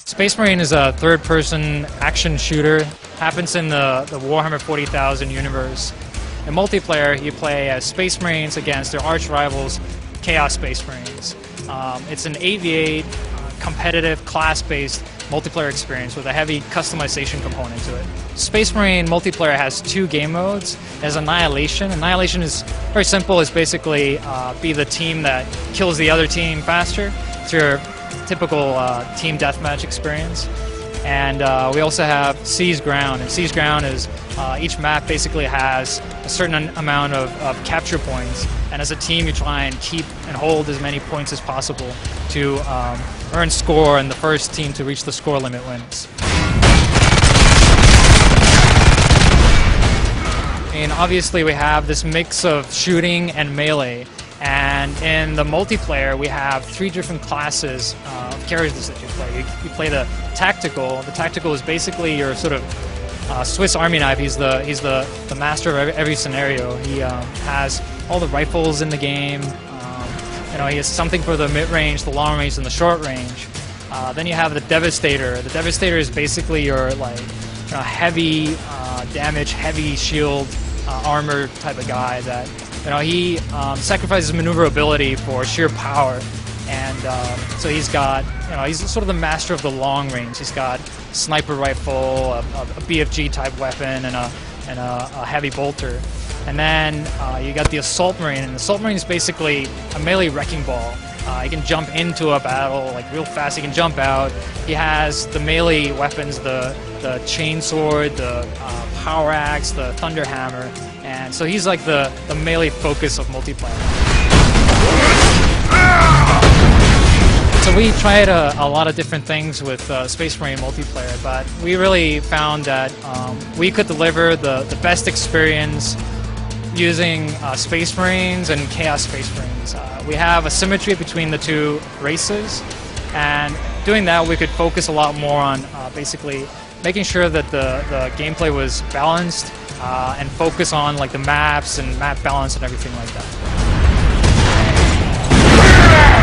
Space Marine is a third-person action shooter. Happens in the Warhammer 40,000 universe. In multiplayer, you play as Space Marines against their arch rivals, Chaos Space Marines. It's an 8v8 competitive, class-based multiplayer experience with a heavy customization component to it. Space Marine multiplayer has two game modes. There's Annihilation. Annihilation is very simple. It's basically be the team that kills the other team faster. It's your typical team deathmatch experience. And we also have Seize Ground. And Seize Ground is each map basically has a certain amount of capture points. And as a team, you try and keep and hold as many points as possible to earn score, and the first team to reach the score limit wins. And obviously we have this mix of shooting and melee. And in the multiplayer, we have three different classes of characters that you play. You play the Tactical. The Tactical is basically your sort of Swiss Army knife. He's the master of every scenario. He has all the rifles in the game. He has something for the mid-range, the long range, and the short range. Then you have the Devastator. The Devastator is basically your heavy damage, heavy shield armor type of guy that he sacrifices maneuverability for sheer power. And so he's got, he's sort of the master of the long range. He's got a sniper rifle, a BFG type weapon, and a heavy bolter. And then you got the Assault Marine, and the Assault Marine is basically a melee wrecking ball. He can jump into a battle real fast. He can jump out. He has the melee weapons, the chainsword, the power axe, the thunder hammer, and so he's like the melee focus of multiplayer. So we tried a lot of different things with Space Marine multiplayer, but we really found that we could deliver the best experience using Space Marines and Chaos Space Marines. We have a symmetry between the two races, and doing that we could focus a lot more on basically making sure that the gameplay was balanced and focus on the maps and map balance and everything like that.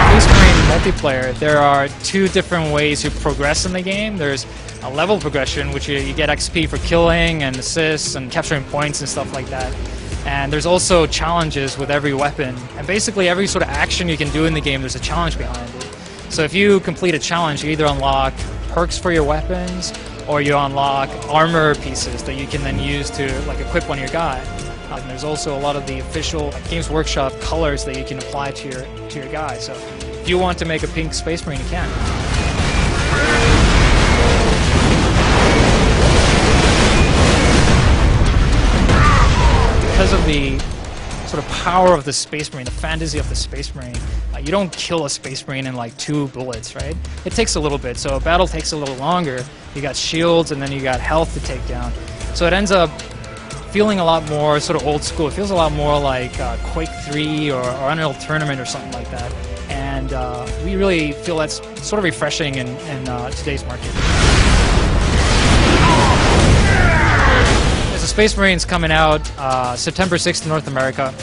Space Marine multiplayer, there are two different ways to progress in the game. There's a level progression, which you get XP for killing and assists and capturing points and stuff like that. And there's also challenges with every weapon. And basically every sort of action you can do in the game, there's a challenge behind it. So if you complete a challenge, you either unlock perks for your weapons, or you unlock armor pieces that you can then use to equip on your guy. And there's also a lot of the official Games Workshop colors that you can apply to your guy. So if you want to make a pink Space Marine, you can. Because of the sort of power of the Space Marine, the fantasy of the Space Marine, you don't kill a Space Marine in 2 bullets, right? It takes a little bit, so a battle takes a little longer. You got shields, and then you got health to take down. So it ends up feeling a lot more sort of old school. It feels a lot more like Quake 3 or Unreal Tournament or something like that. And we really feel that's sort of refreshing in today's market. There's a Space Marines coming out September 6th in North America.